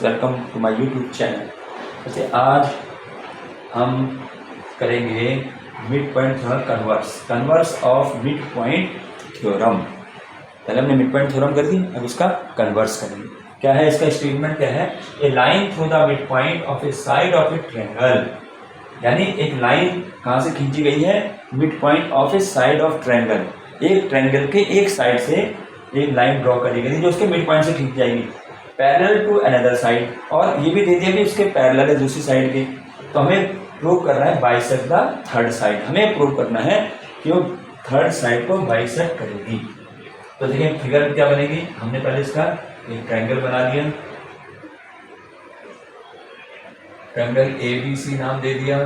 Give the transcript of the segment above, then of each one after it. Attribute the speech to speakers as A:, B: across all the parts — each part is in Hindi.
A: Welcome to my YouTube channel. वैसे आज हम करेंगे mid point theorem converse of mid point theorem. पहले हमने मिड पॉइंट थ्योरम कर दी, अब इसका कन्वर्स करेंगे। क्या है इसका स्टेटमेंट? क्या है? A line through the mid point of a side of a triangle, यानी एक लाइन कहाँ से खींची गई है? Mid point of a side of triangle. एक ट्रायंगल के एक साइड से एक लाइन ड्रॉ करी गई जो उसके मिड पॉइंट से खींच जाएगी पैरेलल टू अनदर साइड, और ये भी दे दिया कि उसके पैरेलल है दूसरी साइड के। तो हमें प्रूव करना है बाइसेक्ट द थर्ड साइड। हमें प्रूव करना है कि वो थर्ड साइड को बाइसेक्ट करेगी। तो देखिए फिगर क्या बनेगी। हमने पहले इसका एक ट्रायंगल बना लिया, ट्रायंगल ABC नाम दे दिया।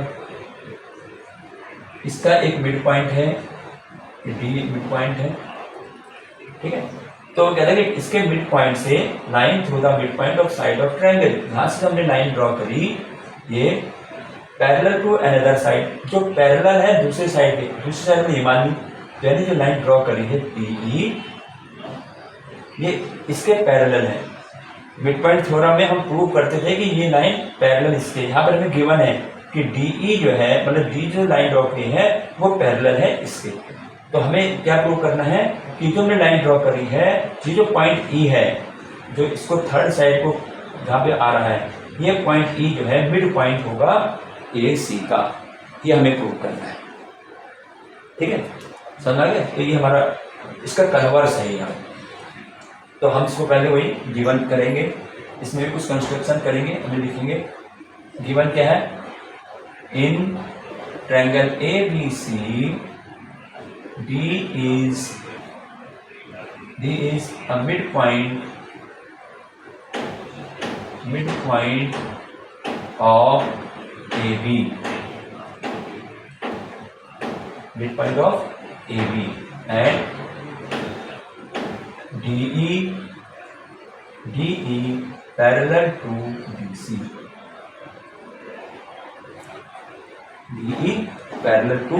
A: इसका एक मिड पॉइंट है, D मिड पॉइंट है, ठीक है। तो कहता है कि इसके मिड पॉइंट से line through the mid point of side of triangle, यहां से हमने लाइन ड्रॉ करी, ये पैरेलल टू अनदर साइड, जो पैरेलल है दूसरे साइड के, दूसरी साइड में ये मान ली, यानी जो लाइन ड्रॉ करी है PE, ये इसके पैरेलल है। मिड पॉइंट थ्योरम में हम प्रूव करते थे कि ये लाइन पैरेलल इसके, यहाँ पर हमें गिवन है कि DE जो है, मतलब D जो लाइन ड्रॉ की है वो पैरेलल है इसके। तो हमें क्या प्रूव करना है कि जो हमने लाइन ड्रॉ करी है, ये जो पॉइंट E है, जो इसको थर्ड साइड को जहाँ पे आ रहा है, ये पॉइंट E जो है मिड पॉइंट होगा AC का। ये हमें प्रूव करना है, ठीक है, समझ आ गया। तो ये हमारा इसका कन्वर्स है यहाँ। तो हम इसको पहले वही गिवन करेंगे, इसमें भी कुछ कंस्ट्रक्शन करेंगे, हमें लिखेंगे गिवन क्या है। In triangle ABC D is a midpoint of AB, midpoint of AB, and DE parallel to BC, DE parallel to,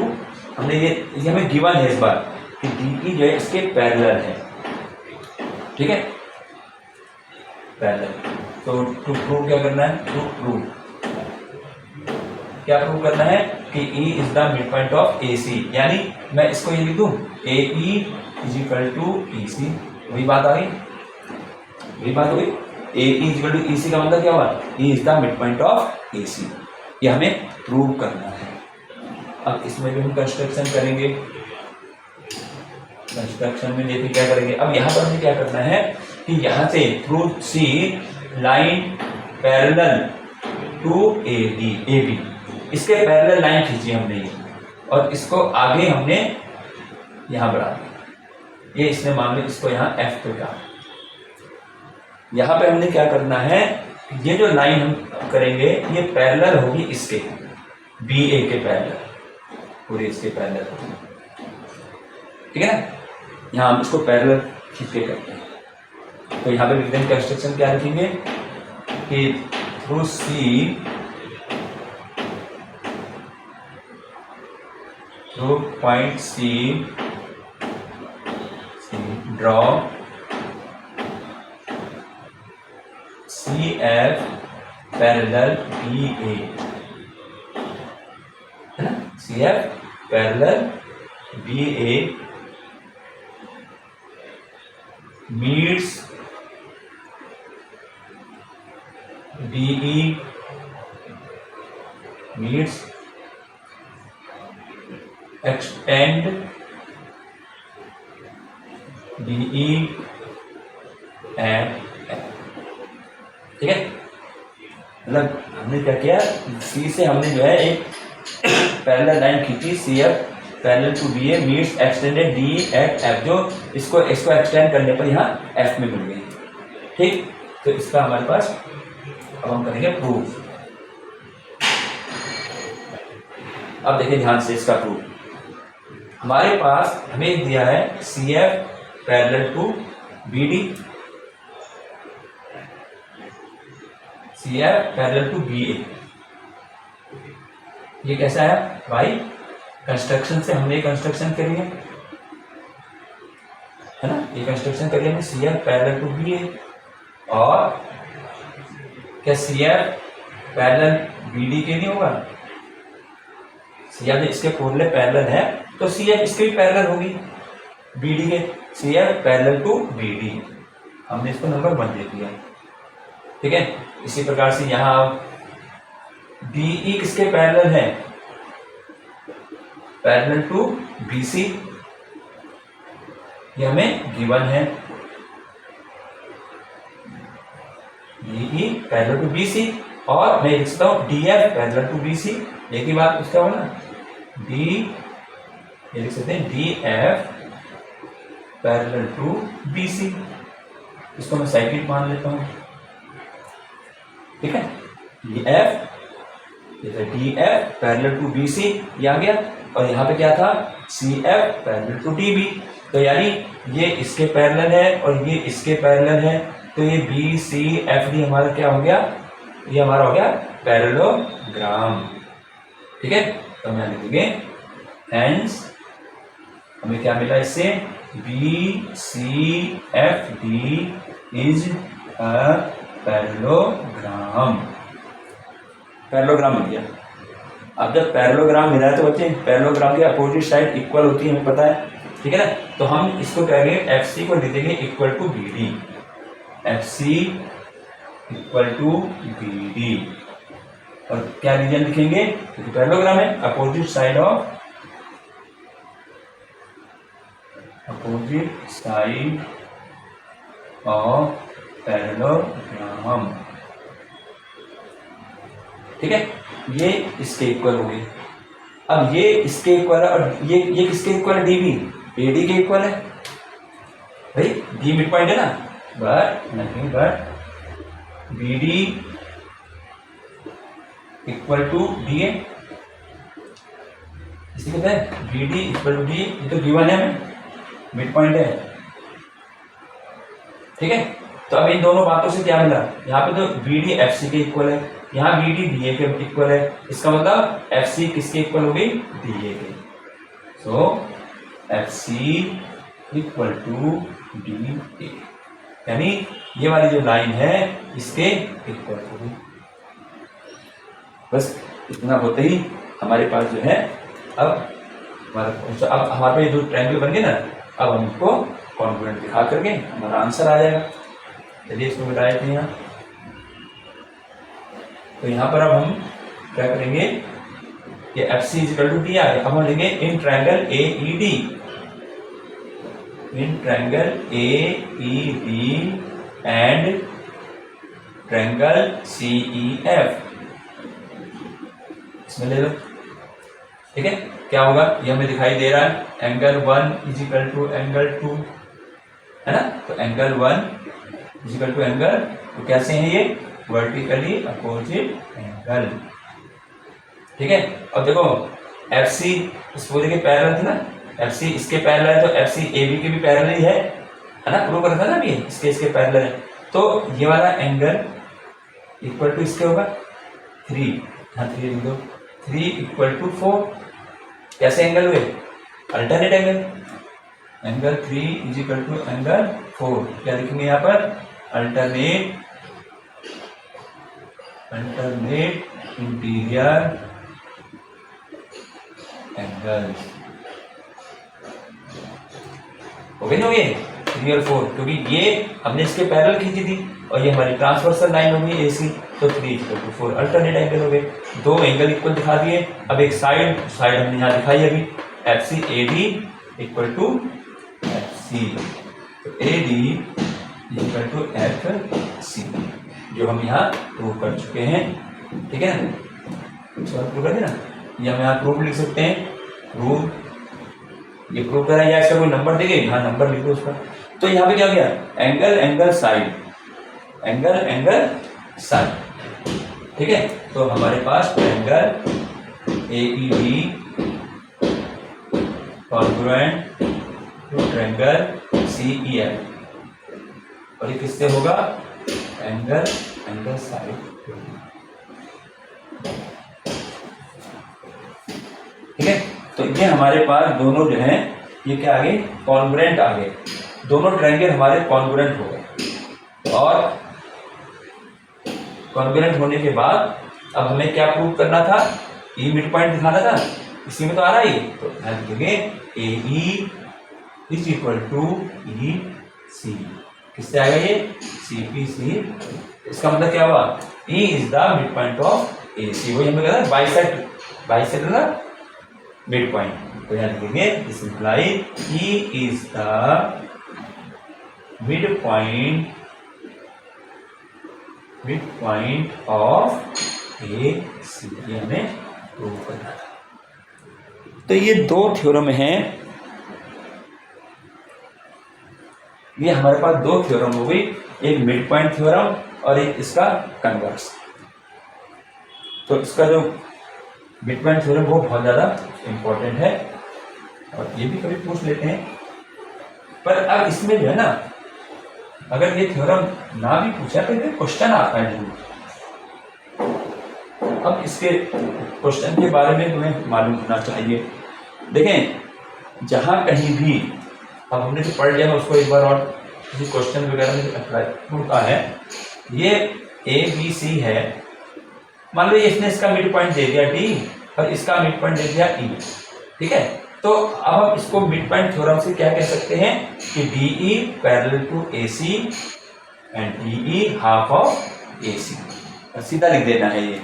A: हमने ये हमें गिवन है इस बार कि DE जो है इसके पैरेलल है, ठीक है, पैरेलल। तो टू प्रूव क्या करना है? टू प्रूव क्या प्रूव करना है कि E is the mid point of AC, यानी मैं इसको ये लिख दूं AE is equal to EC। वही बात आ गई, वही बात हो गई। AE is equal to EC का मतलब क्या हुआ? E is the mid point of AC। ये हमें प्रूव करना है। अब इसमें भी हम कंस्ट्रक्शन करेंगे। कंस्ट्रक्शन में देखिए क्या करेंगे। अब यहाँ पर हमें क्या करना है कि यहाँ से through C line parallel to AB, इसके पैरेलल लाइन खींची हमने ये, और इसको आगे हमने यहाँ बढ़ा दिया। ये इसने मान लो इसको यहाँ F पे कहा। यहाँ पे हमने क्या करना है, ये जो लाइन हम करेंगे ये पैरेलल होगी इसके BA के पैरेलल, पूरे इसके पैरेलल, ठीक है ना। यहाँ हम इसको पैरेलल खींच के करते हैं। तो यहाँ पे विजन कंस्ट्रक्शन क्या रखेंगे कि through C, through point C draw CF parallel BA, है ना। CF parallel BA meets DE meets extend DE and F, ठीक है। मतलब हमने क्या किया, C से हमने जो है एक पैरेलल लाइन खींची CF parallel to BA meets extended DE at F, जो इसको एक्सटेंड करने पर यहाँ F में मिल गई, ठीक। तो इसका हमारे पास अब हम करेंगे प्रूफ। अब देखिए ध्यान से इसका प्रूफ। हमारे पास हमें दिया है CF parallel to BD, CF parallel to BA। ये कैसा है भाई? कंस्ट्रक्शन से हमने कंस्ट्रक्शन करी है ना, ये कंस्ट्रक्शन करी हमने CF पैरेलल टू BA, और क्या CF पैरेलल BD के नहीं होगा? CF इसके कोरिलेट पैरेलल है तो CF इसके भी पैरेलल होगी BD के। CF पैरेलल टू BD, हमने इसको नंबर 1 दे दिया। ठीक है, इसी प्रकार से यहाँ DE किसके पैरेलल है? पैरेलल टू BC, ये हमें गिवन है। DE पैरेलल टू BC, और मैं लिखता हूं DF पैरेलल टू BC। एक ही बात उसका होगा ना, ये लिख सकते हैं DF पैरेलल टू BC। इसको मैं साइक्लिक मान लेता हूं। ठीक है, DF पैरेलल टू BC ये आ गया, और यहाँ पे क्या था? CF parallel to DB। तो यानी ये इसके पैरेलल है और ये इसके पैरेलल है, तो ये BCFD हमारा क्या हो गया? ये हमारा हो गया पैरेललोग्राम। ठीक है, तो हम लिखेंगे हेंस हमें क्या मिला इससे? BCFD is a parallelogram. Parallelogram मिल गया। अब जब पैरेललोग्राम मिला है तो बच्चे पैरेललोग्राम की अपोजिट साइड इक्वल होती है, हमें पता है। ठीक है ना, तो हम इसको कहेंगे FC को लिख देंगे equal to BD, FC equal to BD। और क्या रीजन लिखेंगे? क्योंकि पैरेललोग्राम है, अपोजिट साइड ऑफ पैरेललोग्राम। ठीक है, ये इसके इक्वल हो गए। अब ये इसके इक्वल है, और ये किसके इक्वल है? DB, AD के इक्वल है भाई। D मिड पॉइंट है ना, बट नहीं, but BD equal to DA। इसी कहते हैं BD इक्वल टू DA, ये तो गिवन है हमें, मिड पॉइंट है। ठीक है, तो अब इन दोनों बातों से क्या मिला? यहाँ पे तो BD FC के इक्वल है, यहाँ BD DA के इक्वल है। इसका मतलब FC किसके इक्वल हो गई? DA के। सो FC इक्वल टू DA, यानी ये वाली जो लाइन है इसके इक्वल हो गई। बस इतना होते ही हमारे पास जो है अब हमारे पे जो ट्रायंगल बन गए ना, अब हम इसको कॉन्ग्रुएंट दिखा करके हमारा आंसर आ जाएगा। चलिए इसको मिटाए थे यहाँ। तो यहाँ पर अब हम क्या करेंगे कि FC इक्वल टू D आ गया। अब हम लेंगे in triangle AED, in triangle AED and triangle CEF, इसमें ले लो। ठीक है, क्या होगा? ये हमें दिखाई दे रहा है angle 1 is equal to angle 2, है ना। तो angle 1 is equal to angle, तो कैसे हैं ये? Vertically opposite angle. ठीक है, अब देखो FC इस पूरे के पैरेलल थे ना, FC इसके पैरेलल है तो FC AB के भी पैरेलल ही है ना, प्रूव कर रहा था ना अभी, इसके पैरेलल है। तो ये वाला एंगल इक्वल टू इसके होगा 3, हाँ 3 लिख दो, 3 इक्वल टू 4। कैसे एंगल हुए? Alternate angle. Angle 3 is equal to angle 4। क्या लिखेंगे यहाँ पर? Alternate interior angle. हो गई ना ये 3 और 4, क्योंकि ये हमने इसके पैरेलल खींची थी और ये हमारी ट्रांसवर्सल लाइन हो गई AC, तो 3 इक्वल टू 4 अल्टरनेट एंगल हो गए। दो एंगल इक्वल दिखा दिए। अब एक साइड हमने यहाँ दिखाई अभी, FC AD equal to FC, तो AD इक्वल टू FC, जो हम यहाँ प्रूव कर चुके हैं। ठीक है ना, प्रूव कर देना, ये हम यहाँ प्रूव लिख सकते हैं। प्रूव, ये प्रूव करा, या इसका कोई नंबर देंगे, यहाँ नंबर लिखो उसका। तो यहाँ पे क्या गया? Angle side, angle side. ठीक है, तो हमारे पास triangle AED congruent to triangle CEF, और ये किससे होगा? Angle side. ठीक है, तो ये हमारे पास दोनों जो हैं ये क्या आ गए? कॉन्ग्रुएंट आ गए। दोनों ट्रायंगल हमारे कॉन्ग्रुएंट हो गए। और कॉन्ग्रुएंट होने के बाद अब हमें क्या प्रूव करना था, ई मिड पॉइंट दिखाना था, इसी में तो आ रहा है। तो ध्यान रखिए ए ई इज इक्वल टू ई सी, किससे आएगा ये, सी पी सी। इसका मतलब क्या हुआ, E is the mid point of A C, वही हमें कहता है बाइसेक्टर का मिड पॉइंट। तो ध्यान रखिए this imply E is the mid point of A C, ये हमें प्रूव करना था। तो ये दो थ्योरम हैं, ये हमारे पास दो थ्योरम हो गई, एक मिड पॉइंट थ्योरम और एक इसका कन्वर्स। तो इसका जो मिड पॉइंट थ्योरम वो बहुत ज़्यादा इम्पोर्टेंट है और ये भी कभी पूछ लेते हैं। पर अब इसमें जो है ना, अगर ये थ्योरम ना भी पूछा तो ये क्वेश्चन आता है जरूर। अब इसके क्वेश्चन के बारे में तुम्हें मालूम होना चाहिए। देखें, जहाँ कहीं भी अब हमने जो पढ़ लिया उसको एक बार और किसी क्वेश्चन वगैरह में अप्लाई होता है, ये ए बी सी है, मान लो इसने इसका मिड पॉइंट दे दिया डी और इसका मिड पॉइंट दे दिया ई, ठीक है। तो अब हम इसको मिड पॉइंट थ्योरम से क्या कह सकते हैं कि D E parallel to A C and D E half of A C. सीधा लिख देना है ये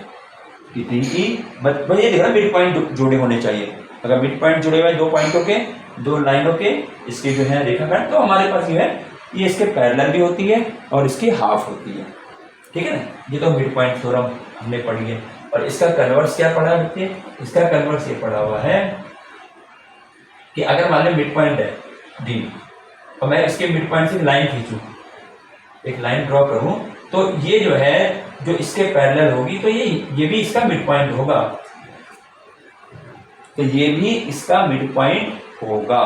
A: कि डी ई, मतलब ये देखना मिड पॉइंट जुड़े होने चाहिए। अगर मिड पॉइंट जुड़े हुए दो पॉइंटों के, दो लाइनों के, इसके जो है रेखाखंड, तो हमारे पास ये है, ये इसके पैरेलल भी होती है और इसकी हाफ होती है, ठीक है ना। ये तो मिड पॉइंट थ्योरम हमने पढ़ी है। और इसका कन्वर्स क्या पढ़ा बच्चे, इसका कन्वर्स ये पढ़ा हुआ है कि अगर मान लो मिड पॉइंट है डी और मैं इसके मिड पॉइंट से लाइन खींचूं, एक लाइन ड्रॉ करूं, तो ये जो है जो इसके पैरेलल होगी, तो ये भी इसका मिड पॉइंट होगा, तो ये भी इसका मिड पॉइंट होगा,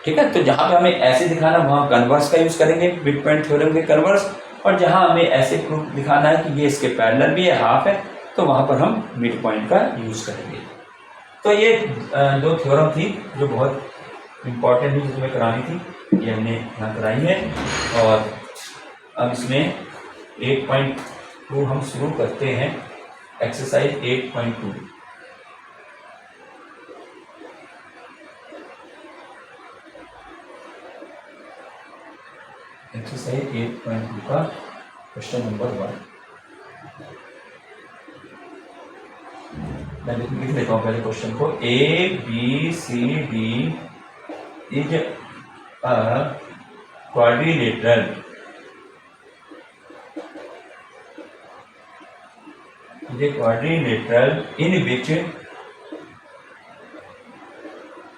A: ठीक है। तो जहां पे हमें ऐसे दिखाना वहां कन्वर्स का यूज करेंगे, मिड पॉइंट थ्योरम के कन्वर्स, और जहां हमें ऐसे प्रूफ दिखाना है कि ये इसके पैरेलल भी है, हाफ है, तो वहां पर हम मिड पॉइंट का यूज करेंगे। तो ये दो थ्योरम थी जो बहुत इम्पोर्टेंट थी, जिसमें करानी थी, ये हमने यहाँ कराई है। और अब इसमें 8.2 हम शुरू करते हैं, एक्सरसाइज 8.2। एक्सरसाइज 8.2 का क्वेश्चन नंबर 1 मैं लिख लेता हूँ पहले क्वेश्चन को। A B C D is a quadrilateral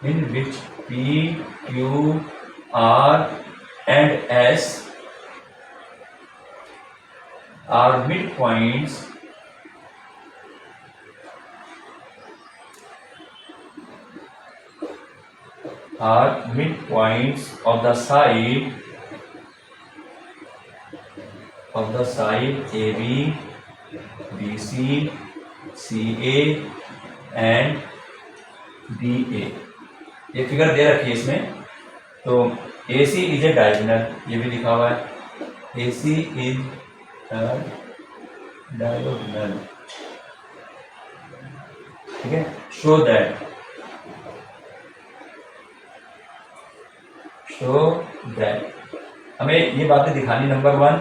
A: in which P, Q, R and S are midpoints of the side AB, BC, CA and DA। ये फिगर दे रखी है इसमें। तो AC इज ए डायगोनल, ये भी लिखा हुआ है, AC इज डायगोनल, ठीक है। शो दैट हमें ये बातें दिखानी। नंबर 1,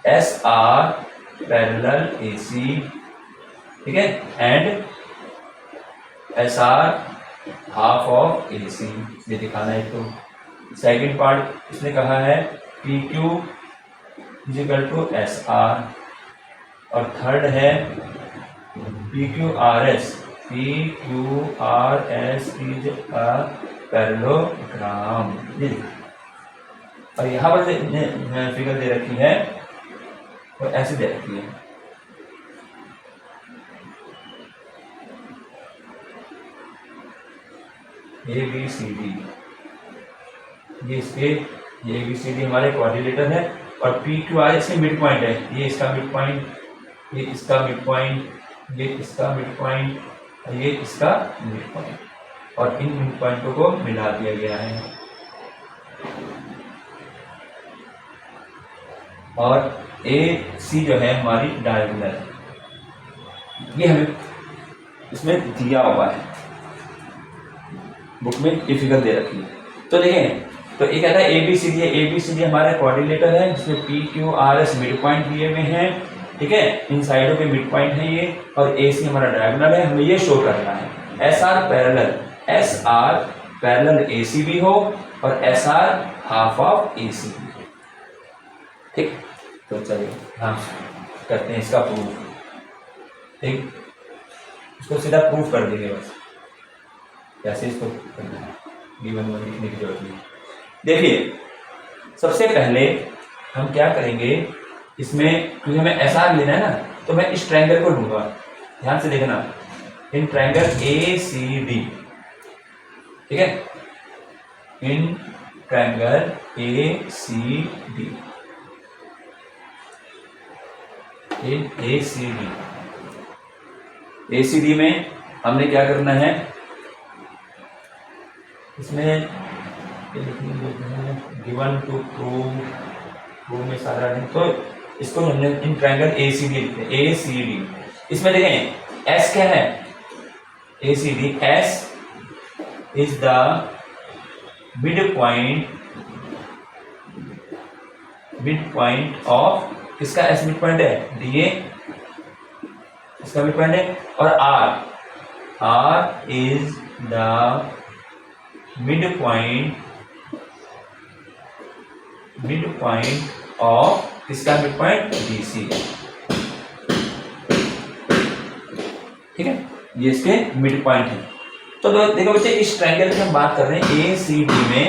A: SR पैरेलल AC, ठीक है, and SR half of AC, ये दिखाना है। तो सेकंड पार्ट इसने कहा है PQ is equal to SR, और थर्ड है PQRS इज अ पैरेललोग्राम। और यहाँ पर फिगर दे रखी है और ऐसे दे रखी है, ABCD, ये इसके ABCD हमारे क्वाड्रिलेटर है, और PQR इसके मिड पॉइंट है, ये इसका मिड पॉइंट, ये इसका मिड पॉइंट, ये इसका मिड पॉइंट, और ये इसका मिड पॉइंट, और इन मिड पॉइंटों को मिला दिया गया है। और AC जो है हमारी डायगोनल, ये हमें इसमें दिया हुआ है, बुक में ये फिगर दे रखी है। तो देखें, तो ये कहता है ABCD है, ABCD हमारा कोऑर्डिनेटर है जिसमें PQRS मिड पॉइंट दिए हुए हैं, ठीक है, इन साइडों पे मिड पॉइंट है ये, और AC हमारा डायगोनल है, हमें ये शो करना है। SR पैरेलल ACB हो और SR हाफ ऑफ AC, ठीक। तो चलिए हाँ करते हैं इसका प्रूफ, ठीक, इसको सीधा प्रूफ कर देंगे बस, कैसे इसको करना है, B1 लिखने की जरूरत नहीं। देखिए सबसे पहले हम क्या करेंगे इसमें, क्योंकि हमें SR लेना है ना, तो मैं इस ट्रायंगल को लूंगा, ध्यान से देखना, इन ट्रायंगल ACD, ठीक है, in triangle ACD, in ACD में हमने क्या करना है, इसमें गिवन टू प्रूव में सारा है, तो इसको हमने इन ट्रायंगल ACD लिखते हैं, ACD। इसमें देखें S क्या है, ACD, S is the mid point of, किसका S मिड पॉइंट है, DA इसका मिड पॉइंट है, और R is the mid point of, किसका मिड पॉइंट, BC, ठीक है, ये इसके मिड पॉइंट है। तो देखो बच्चे, इस ट्रायंगल की हम बात कर रहे हैं ACD में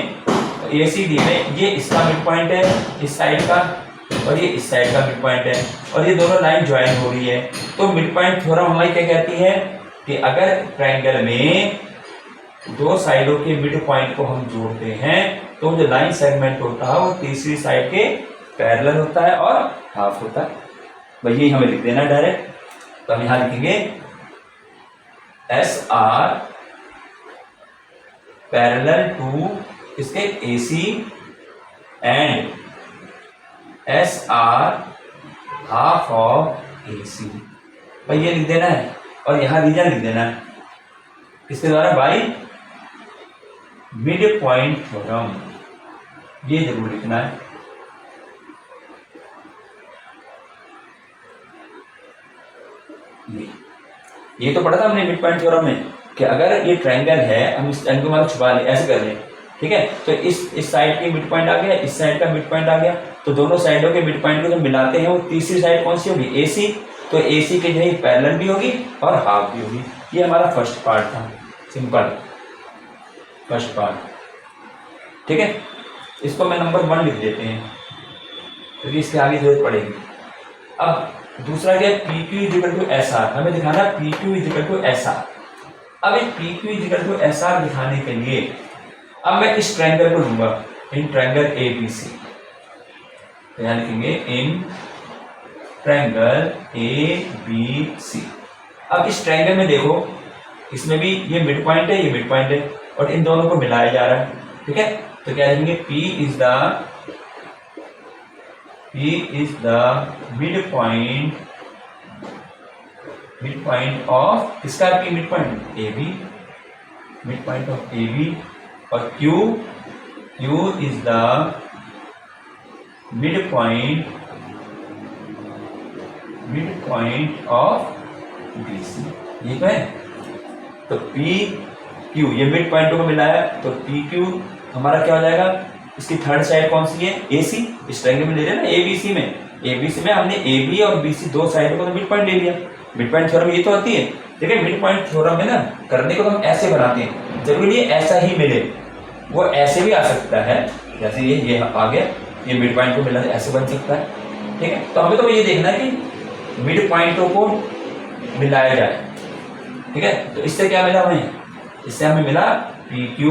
A: ये इसका मिड पॉइंट है इस साइड का, और ये इस साइड का मिड पॉइंट है, और ये दोनों लाइन ज्वाइन हो रही है। तो मिड पॉइंट थ्योरम हमारी क्या कहती है कि अगर ट्रायंगल में दो साइडों के मिड पॉइंट को हम जोड़ते हैं तो जो लाइन सेगमेंट होता है वो तीसरी साइड के पैरेलल होता है और हाफ होता है। वही हमें लिख देना डायरेक्ट, तो हम यहां लिखेंगे SR पैरेलल टू इसके AC and SR half of AC, भाई ये लिख देना है, और यहां रीजन लिख देना है इसके द्वारा बाई मिड पॉइंट थ्योरम, ये जरूर लिखना है। ये तो पढ़ा था हमने मिड पॉइंट थ्योरम में कि अगर ये ट्रायंगल है, हम इस एंगल को छुपा ले, ऐसे कर लें, ठीक है, तो इस साइड के मिड पॉइंट आ गया, इस साइड का मिड पॉइंट आ गया, तो दोनों साइडों के मिड पॉइंट को जब मिलाते हैं वो तीसरी साइड कौन सी होगी, AC, तो AC के जो पैरेलल भी होगी और हाफ भी होगी। ये हमारा फर्स्ट पार्ट था, सिंपल फर्स्ट पार्ट, ठीक है। इसको मैं नंबर 1 लिख देते हैं क्योंकि इसके आगे जरूरत पड़ेगी। अब दूसरा क्या, PQ इक्वल टू SR, हमें दिखाना है PQ इक्वल टू SR। अब एक PQ इक्वल टू SR दिखाने के लिए अब मैं इस ट्रायंगल को लूंगा, इन ट्रायंगल ABC, तो यहां लिखेंगे इन ट्रायंगल ABC। अब इस ट्रायंगल में देखो, इसमें भी ये मिड पॉइंट है, ये मिड पॉइंट है, और इन दोनों को मिलाया जा रहा है, ठीक है। तो क्या लिखेंगे, P is the mid point of, किसका P mid point, AB, mid point of AB, और Q is the mid point of BC, ये क्या है। तो PQ, ये मिड पॉइंटों को मिलाया, तो PQ हमारा क्या हो जाएगा, इसकी थर्ड साइड कौन सी है, AC, इस ट्रायंगल में ले लिया ना ABC में हमने AB और BC दो साइडों को तो मिड पॉइंट ले लिया। मिड पॉइंट थ्योरम ये तो आती है, ठीक है। मिड पॉइंट थ्योरम में ना करने को तो हम ऐसे बनाते हैं, जरूरी है ऐसा ही मिले, वो ऐसे भी आ सकता है, जैसे ये आ गया, ये मिड पॉइंट को मिला ऐसे बन सकता है, ठीक है। तो हमें तो ये देखना है कि मिड पॉइंटों को मिलाया जाए, ठीक है। तो इससे क्या मिला हमें, इससे हमें मिला PQ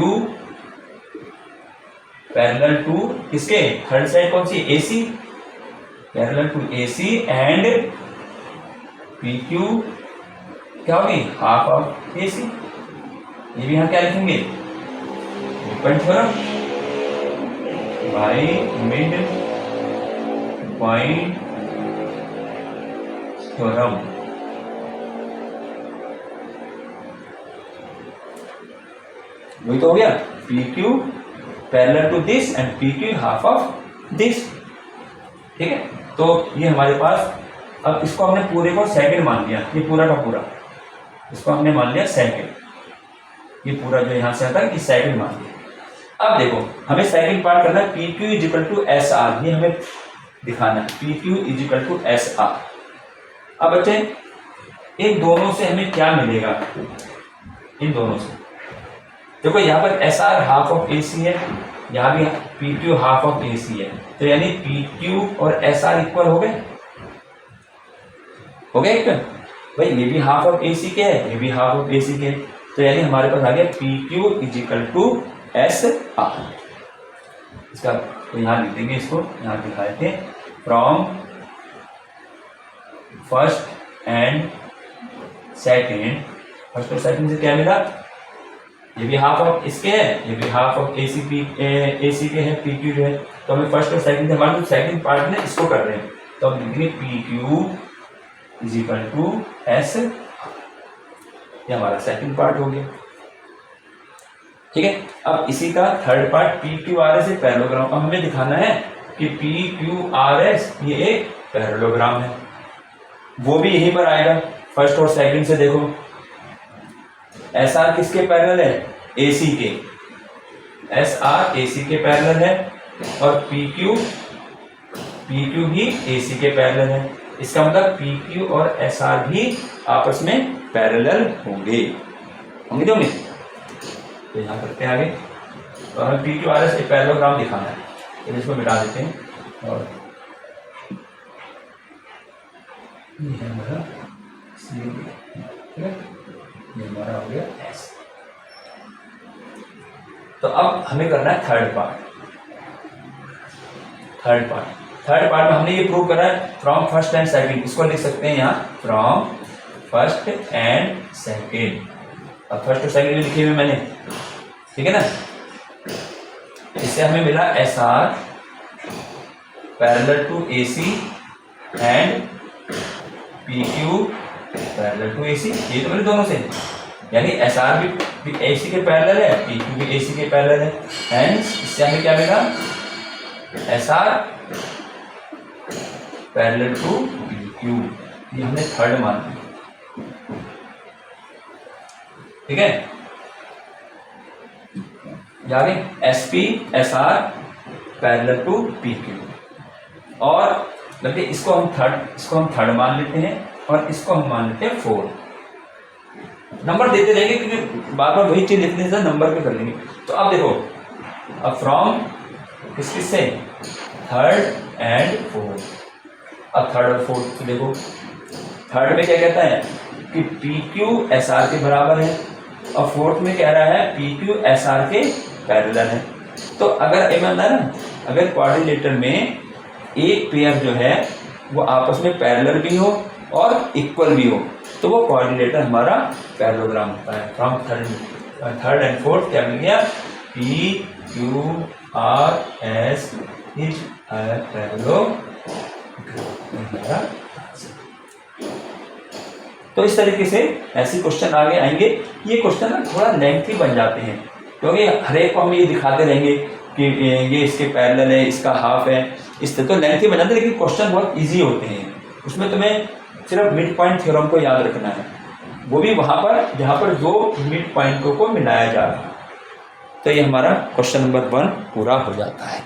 A: पैरेलल टू किसके, थर्ड साइड कौन सी, AC, parallel to AC and PQ क्या होगी, हाफ ऑफ AC। ये भी हम क्या लिखेंगे, mid point theorem by mid point theorem. वही तो हो गया, P Q parallel to this and P Q half of this. ठीक है, तो ये हमारे पास, अब इसको हमने पूरे को सेकंड मान लिया, ये पूरा का पूरा इसको हमने मान लिया सेकंड, ये पूरा जो यहाँ से आता है कि सेकंड मान लिया। अब देखो हमें सेकंड पार्ट करना है, P Q is equal to S R, ये हमें दिखाना है, P Q is equal to S R. अब बच्चे इन दोनों से हमें क्या मिलेगा, इन दोनों से देखो यहाँ पर S R half of A सी है, यहाँ भी P Q half of A सी है, तो यानी पी क्यू और एस आर इक्वल हो गए, हो गया इक्वल। भाई ये भी हाफ ऑफ ए सी के है, ये भी हाफ ऑफ ए सी के है, तो यानी हमारे पास आ गया P Q is equal to S R. इसका तो यहाँ लिख देंगे, इसको यहाँ दिखाए थे, from first and second, first और सेकेंड से क्या मिला, ये भी हाफ ऑफ इसके है, ये भी हाफ ऑफ ए सी के है, पी क्यू जो है, तो हमें फर्स्ट और सेकंड हमारे जो सेकंड पार्ट में इसको कर रहे हैं, तो हम लिखेंगे P Q is equal to S, ये हमारा सेकंड पार्ट हो गया। ठीक है, अब इसी का third part P Q R S एक पैरेललोग्राम। अब हमें दिखाना है कि पी क्यू आर एस ये एक पैरेललोग्राम है, वो भी यहीं पर आएगा फर्स्ट और सेकंड से। देखो एस आर किसके पैरेलल है, ए सी के, एस आर ए सी के पैरेलल है, और पी क्यू भी ए सी के पैरेलल है। इसका मतलब पी क्यू और एस आर भी आपस में पैरेलल होंगे, होंगे तो नहीं। तो यहाँ करते हैं आगे, तो हमें पी क्यू आर एस एक पैरेललोग्राम दिखाना है, तो इसको मिटा देते हैं, और ये है हमारा सी, ठीक है, ये हमारा हो गया एस। तो अब हमें करना है थर्ड पार्ट। थर्ड पार्ट में हमने ये प्रूव करा है फ्रॉम फर्स्ट एंड सेकंड, इसको लिख सकते हैं यहाँ फ्रॉम फर्स्ट एंड सेकंड। अब फर्स्ट और सेकंड लिखे हुए मैंने, ठीक है ना। इससे हमें मिला S R parallel to A C and P Q parallel to A C, ये तो मेरे दोनों से, यानी एस आर भी ए सी के पैरेलल है, पी क्यू भी ए सी के पैरेलल है, हेंस इससे हमें क्या मिला, S R parallel to P Q, ये हमने थर्ड मान लिया। ठीक है, यानी S P S R parallel to P Q, और देखिए इसको हम थर्ड मान लेते हैं, और इसको हम मान लेते हैं फोर्थ। नंबर देते रहेंगे क्योंकि बार बार वही चीज लिखने से नंबर पे कर लेंगे। तो अब देखो, अब फ्रॉम किससे, थर्ड एंड फोर्थ। अब थर्ड और फोर्थ तो देखो, थर्ड में क्या कहता है कि पी क्यू एस आर के बराबर है, और फोर्थ में कह रहा है पी क्यू एस आर के पैरेलल है। तो अगर अगर क्वाड्रिलेटर में एक पेयर जो है वो आपस में पैरेलल भी हो और इक्वल भी हो, तो वो क्वाड्रिलेटर हमारा पैरेललोग्राम होता है। फ्रॉम थर्ड एंड फोर्थ क्या मिल गया, P Q R S is parallelogram. तो इस तरीके से ऐसे क्वेश्चन आगे आएंगे। ये क्वेश्चन ना थोड़ा लेंथी बन जाते हैं, क्योंकि हर एक को हम ये दिखाते रहेंगे कि ये इसके पैरेलल है, इसका हाफ है, इस तरह तो लेंथी बन जाते हैं, लेकिन क्वेश्चन बहुत इजी होते हैं। उसमें तुम्हें सिर्फ मिड पॉइंट थ्योरम को याद रखना है, वो भी वहाँ पर जहाँ पर दो मिड पॉइंट को मिलाया जा रहा है। तो ये हमारा क्वेश्चन नंबर 1 पूरा हो जाता है।